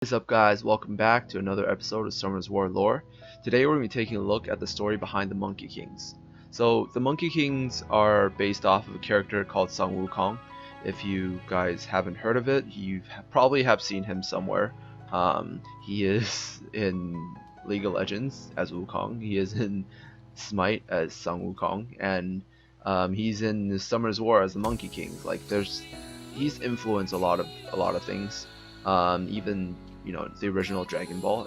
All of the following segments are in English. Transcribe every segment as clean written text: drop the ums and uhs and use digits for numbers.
What is up, guys? Welcome back to another episode of Summer's War Lore. Today we're going to be taking a look at the story behind the Monkey Kings. So the Monkey Kings are based off of a character called Sun Wukong. If you guys haven't heard of it, you probably have seen him somewhere. He is in League of Legends as Wukong. He is in Smite as Sun Wukong, and he's in the Summer's War as the Monkey Kings. He's influenced a lot of things. Even the original Dragon Ball.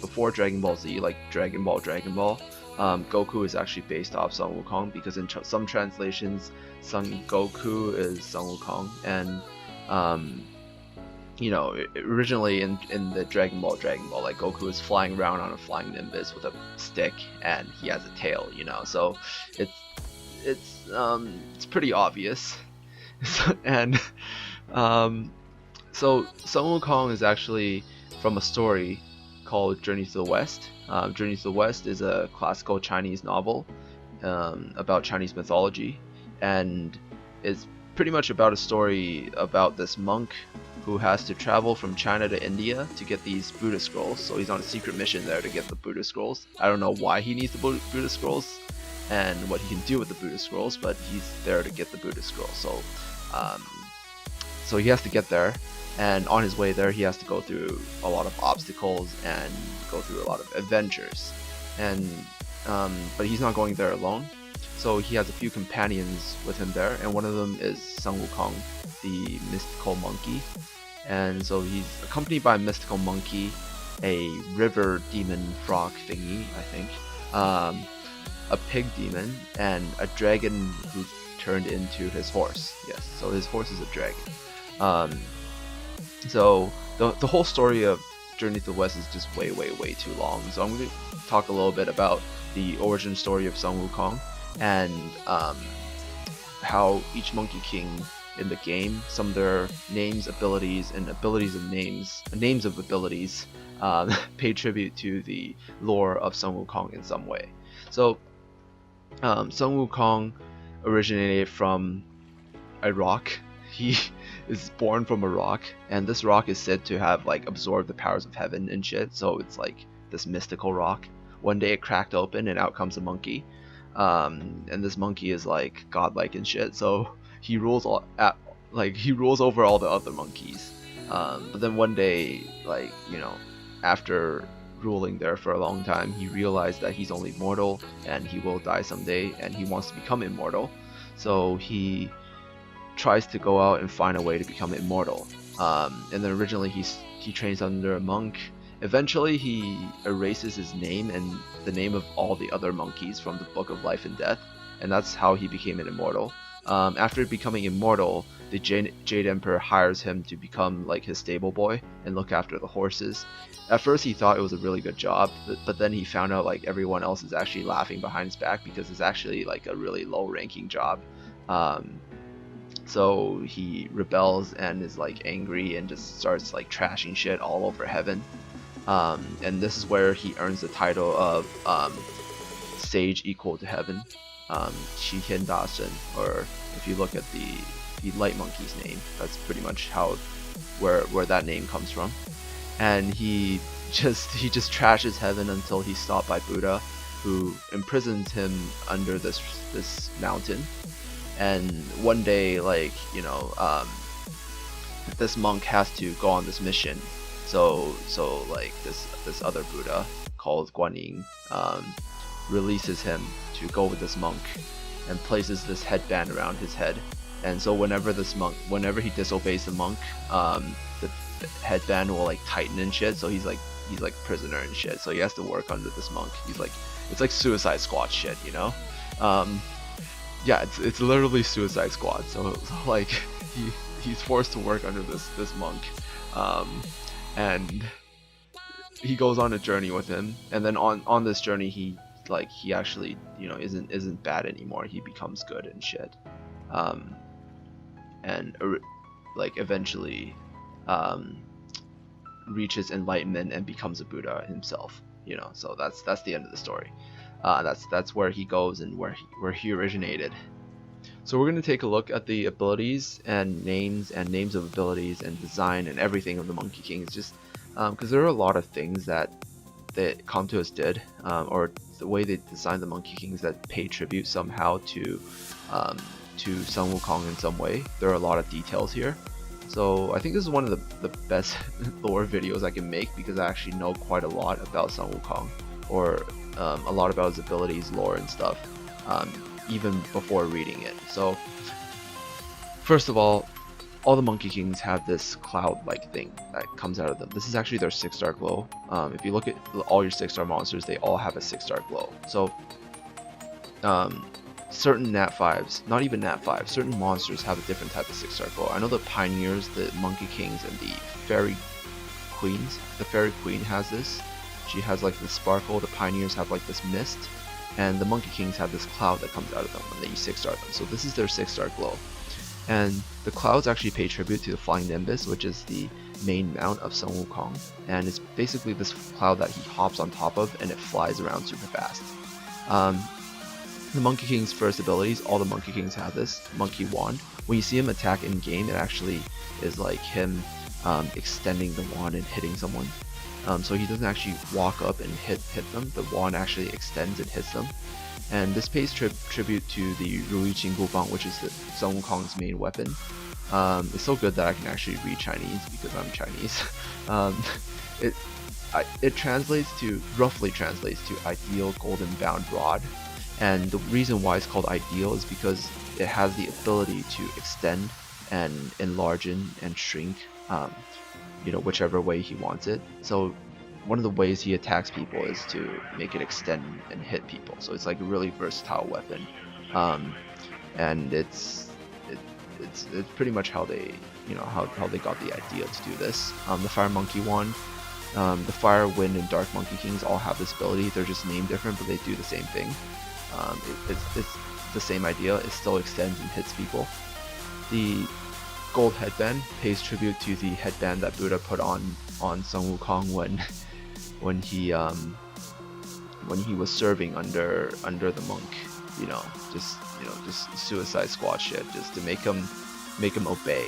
Before Dragon Ball Z, like Dragon Ball, Goku is actually based off Sun Wukong, because in some translations, Sun Goku is Sun Wukong, and originally in the Dragon Ball, like Goku is flying around on a flying Nimbus with a stick, and he has a tail. So it's pretty obvious, and so Sun Wukong is actually from a story called Journey to the West. Journey to the West is a classical Chinese novel about Chinese mythology, and it's pretty much about a story about this monk who has to travel from China to India to get these Buddha scrolls. So he's on a secret mission there to get the Buddha scrolls. I don't know why he needs the Buddha scrolls and what he can do with the Buddha scrolls, but he's there to get the Buddha scrolls. So he has to get there, and on his way there he has to go through a lot of obstacles and go through a lot of adventures, and but he's not going there alone. So he has a few companions with him there, and one of them is Sun Wukong, the mystical monkey. And so he's accompanied by a mystical monkey, a river demon frog thingy, I think, a pig demon, and a dragon who turned into his horse. Yes, so his horse is a dragon. So the whole story of Journey to the West is just way too long. So I'm going to talk a little bit about the origin story of Sun Wukong, and how each Monkey King in the game, some of their names, abilities, and names of abilities pay tribute to the lore of Sun Wukong in some way. So Sun Wukong originated from a rock. He is born from a rock, and this rock is said to have absorbed the powers of heaven and shit. So it's like this mystical rock. One day it cracked open and out comes a monkey, and this monkey is like godlike and shit. So he rules over all the other monkeys. But then one day, after ruling there for a long time, he realized that he's only mortal and he will die someday, and he wants to become immortal. So he tries to go out and find a way to become immortal. And then originally he trains under a monk. Eventually he erases his name and the name of all the other monkeys from the Book of Life and Death, and that's how he became an immortal. After becoming immortal, the Jade Emperor hires him to become like his stable boy and look after the horses. At first he thought it was a really good job, but then he found out everyone else is actually laughing behind his back, because it's actually a really low ranking job. So he rebels and is angry and just starts trashing shit all over heaven. And this is where he earns the title of Sage Equal to Heaven, Qi Tian Da Shen, or if you look at the light monkey's name, that's pretty much where that name comes from. And he just trashes heaven until he's stopped by Buddha, who imprisons him under this mountain. And one day, this monk has to go on this mission. So this other Buddha called Guanyin releases him to go with this monk, and places this headband around his head. And so whenever he disobeys the monk, the headband will tighten and shit. So he's prisoner and shit. So he has to work under this monk. It's like Suicide Squad shit, Yeah, it's literally Suicide Squad. So he's forced to work under this monk, and he goes on a journey with him. And then on this journey, he actually isn't bad anymore. He becomes good and shit, and eventually reaches enlightenment and becomes a Buddha himself. So that's the end of the story. That's where he goes and where he originated. So we're going to take a look at the abilities and names of abilities and design and everything of the Monkey Kings, just because there are a lot of things that Comtos did, or the way they designed the Monkey Kings that pay tribute somehow um, to Sun Wukong in some way. There are a lot of details here. So I think this is one of the best lore videos I can make, because I actually know quite a lot about Sun Wukong, or a lot about his abilities, lore, and stuff, even before reading it. So first of all the Monkey Kings have this cloud-like thing that comes out of them. This is actually their 6-star glow. If you look at all your 6-star monsters, they all have a 6-star glow. So certain Nat 5s, not even Nat 5, certain monsters have a different type of 6-star glow. I know the Pioneers, the Monkey Kings, and the Fairy Queens. The Fairy Queen has this. She has like this sparkle. The Pioneers have like this mist. And the Monkey Kings have this cloud that comes out of them when they 6-star them. So this is their 6-star glow. And the clouds actually pay tribute to the Flying Nimbus, which is the main mount of Sun Wukong. And it's basically this cloud that he hops on top of, and it flies around super fast. The Monkey King's first abilities, all the Monkey Kings have this, Monkey Wand. When you see him attack in game, it actually is like him extending the wand and hitting someone. So he doesn't actually walk up and hit them, the wand actually extends and hits them. And this pays tribute to the Rui Jinggu Bang, which is the Sun Wukong's main weapon. It's so good that I can actually read Chinese because I'm Chinese. It roughly translates to Ideal Golden Bound Rod. And the reason why it's called Ideal is because it has the ability to extend and enlarge and shrink, whichever way he wants it. So one of the ways he attacks people is to make it extend and hit people. So it's like a really versatile weapon, and it's pretty much how they how they got the idea to do this. The Fire Monkey Wand, the Fire, Wind, and Dark Monkey Kings all have this ability. They're just named different, but they do the same thing. It's the same idea. It still extends and hits people. The Gold Headband pays tribute to the headband that Buddha put on Sun Wukong when he was serving under the monk, just Suicide Squad shit, just to make him obey.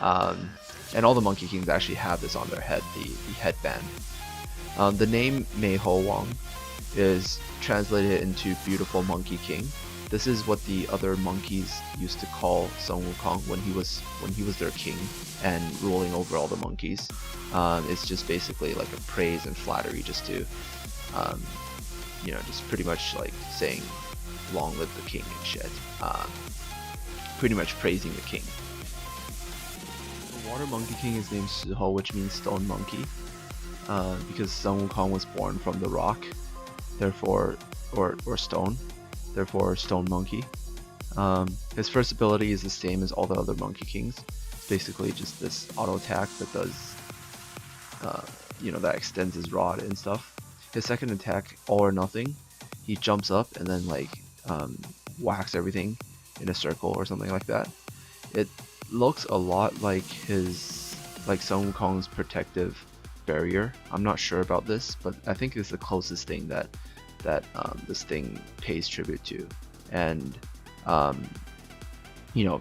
And all the Monkey Kings actually have this on their head, the headband. The name Mei Ho Wang is translated into Beautiful Monkey King. This is what the other monkeys used to call Sun Wukong when he was their king and ruling over all the monkeys. It's just basically like a praise and flattery, just to, just pretty much like saying, "Long live the king" and shit. Pretty much praising the king. The Water Monkey King is named Siho, which means Stone Monkey, because Sun Wukong was born from the rock, therefore, or stone. Therefore, Stone Monkey. His first ability is the same as all the other Monkey Kings. It's basically just this auto attack that does, that extends his rod and stuff. His second attack, All or Nothing, he jumps up and then whacks everything in a circle or something like that. It looks a lot like Sun Wukong's protective barrier. I'm not sure about this, but I think it's the closest thing that this thing pays tribute to. And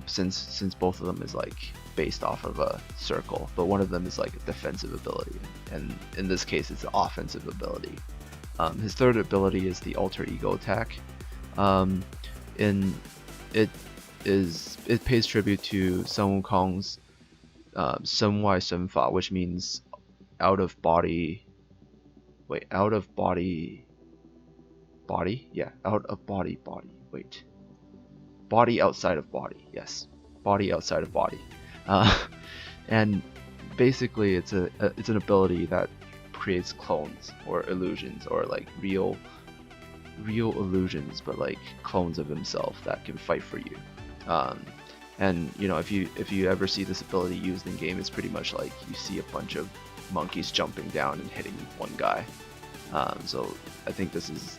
since both of them is based off of a circle, but one of them is like a defensive ability, and in this case it's an offensive ability. His third ability is the Alter Ego attack. It pays tribute to Sun Wukong's Sun Wai Sun Fa, which means out of body outside of body. Yes, body outside of body. And basically it's an ability that creates clones or illusions, or real illusions, but clones of himself that can fight for you. And if you ever see this ability used in game, it's pretty much like you see a bunch of monkeys jumping down and hitting one guy. So I think this is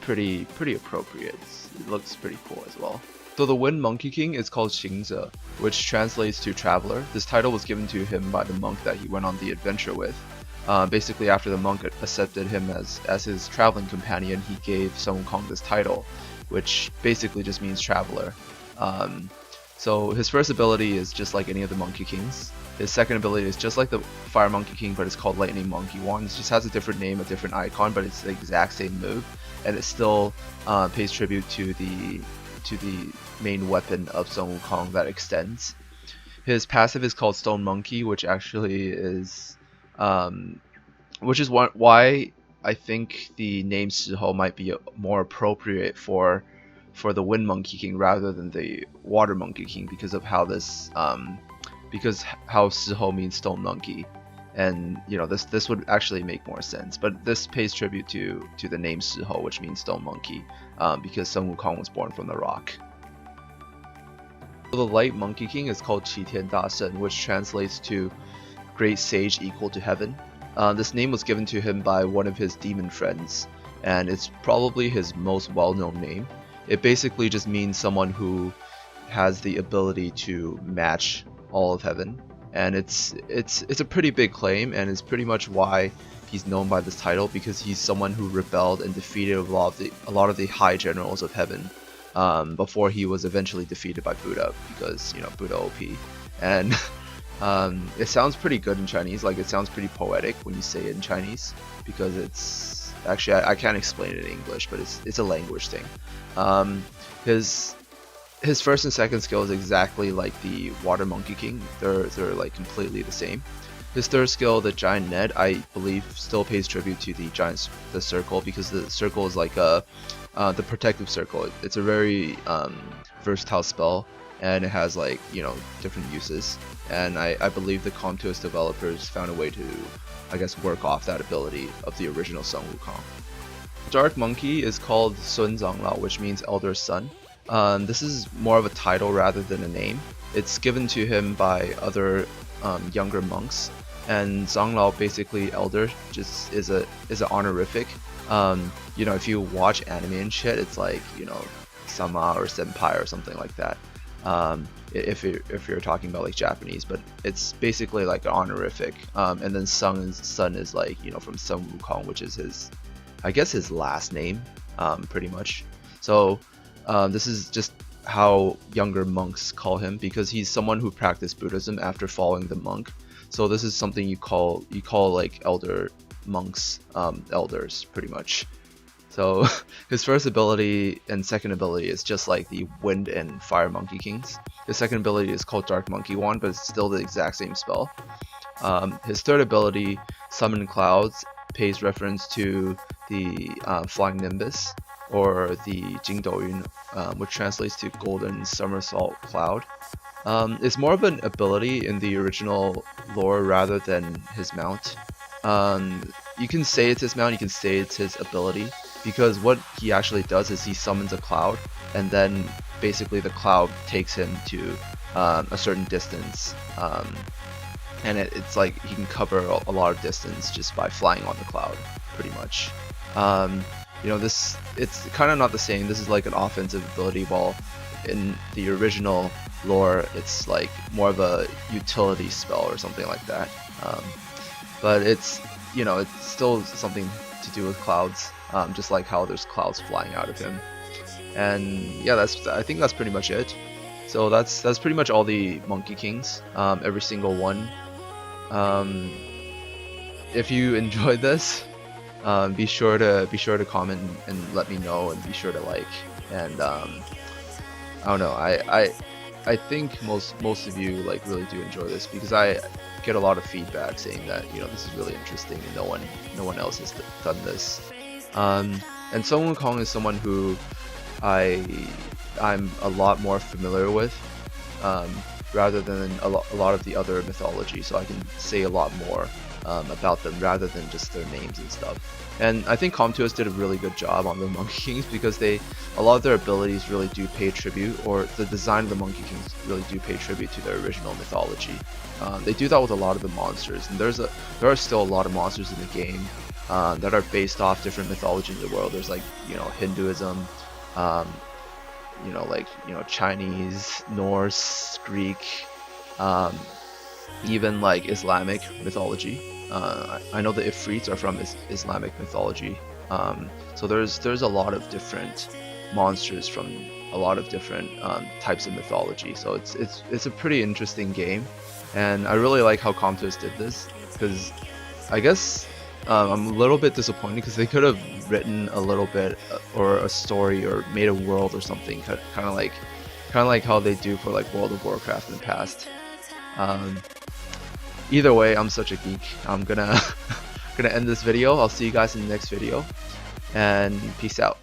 pretty appropriate. It looks pretty cool as well. So the Wind Monkey King is called Xingze, which translates to Traveler. This title was given to him by the monk that he went on the adventure with. Basically, after the monk accepted him as his traveling companion, he gave Sun Wukong this title, which basically just means Traveler. So his first ability is just like any of the Monkey Kings. His second ability is just like the Fire Monkey King, but it's called Lightning Monkey Wand. It just has a different name, a different icon, but it's the exact same move, and it still pays tribute to the main weapon of Sun Wukong that extends. His passive is called Stone Monkey, which actually is, which is why I think the name Shiho might be more appropriate for the Wind Monkey King rather than the Water Monkey King, because of how this because how Shiho means Stone Monkey, and you know this would actually make more sense. But this pays tribute to the name Shiho, which means Stone Monkey, because Sun Wukong was born from the rock. So the Light Monkey King is called Qi Tian Da Shen, which translates to Great Sage equal to heaven. This name was given to him by one of his demon friends, and it's probably his most well-known name. It basically just means someone who has the ability to match all of heaven, and it's a pretty big claim, and it's pretty much why he's known by this title, because he's someone who rebelled and defeated a lot of the high generals of heaven before he was eventually defeated by Buddha, because you know Buddha OP. And it sounds pretty good in Chinese, like it sounds pretty poetic when you say it in Chinese, because it's actually I can't explain it in English, but it's a language thing. His first and second skill is exactly like the Water Monkey King. They're like completely the same. His third skill, the Giant Net, I believe still pays tribute to the circle, because the circle is like the protective circle. It's a very versatile spell, and it has like, you know, different uses. And I believe the Comtuous developers found a way to, I guess, work off that ability of the original Sun Wukong. Dark Monkey is called Sun Zanglao, which means Elder Son. This is more of a title rather than a name. It's given to him by other younger monks, and Zanglao, basically elder, just is an honorific. You know, if you watch anime and shit, it's like, you know, sama or senpai or something like that. If you're talking about like Japanese, but it's basically like an honorific. And then son is like, you know, from Sun Wukong, which is his, I guess, his last name, pretty much. So this is just how younger monks call him, because he's someone who practiced Buddhism after following the monk. So this is something you call like elder monks, elders, pretty much. So his first ability and second ability is just like the Wind and Fire Monkey Kings. His second ability is called Dark Monkey Wand, but it's still the exact same spell. His third ability, Summon Clouds, pays reference to the Flying Nimbus, or the Jingdoyun, which translates to Golden Somersault Cloud. It's more of an ability in the original lore rather than his mount. You can say it's his mount, you can say it's his ability, because what he actually does is he summons a cloud, and then basically the cloud takes him to a certain distance, and it's like he can cover a lot of distance just by flying on the cloud, pretty much. You know, it's kind of not the same. This is like an offensive ability, while in the original lore it's like more of a utility spell or something like that. But it's, you know, it's still something to do with clouds, just like how there's clouds flying out of him. And yeah, I think that's pretty much it. So that's pretty much all the Monkey Kings, every single one. If you enjoyed this, be sure to comment and let me know, and be sure to like. And I don't know, I think most of you like really do enjoy this, because I get a lot of feedback saying that, you know, this is really interesting and no one else has done this. And Sun Wukong is someone who I'm a lot more familiar with, rather than a lot of the other mythology, so I can say a lot more about them rather than just their names and stuff. And I think Comtuous did a really good job on the Monkey Kings, because a lot of their abilities really do pay tribute, or the design of the Monkey Kings really do pay tribute to their original mythology. They do that with a lot of the monsters, and there are still a lot of monsters in the game that are based off different mythologies in the world. There's like, you know, Hinduism, you know, like, you know, Chinese, Norse, Greek, even like Islamic mythology. I know the Ifrits are from Islamic mythology. So there's a lot of different monsters from a lot of different types of mythology. So it's a pretty interesting game, and I really like how Comtos did this, because I guess I'm a little bit disappointed because they could have written a little bit or a story or made a world or something, kind of like how they do for like World of Warcraft in the past. Either way, I'm such a geek. I'm gonna gonna end this video. I'll see you guys in the next video, and peace out.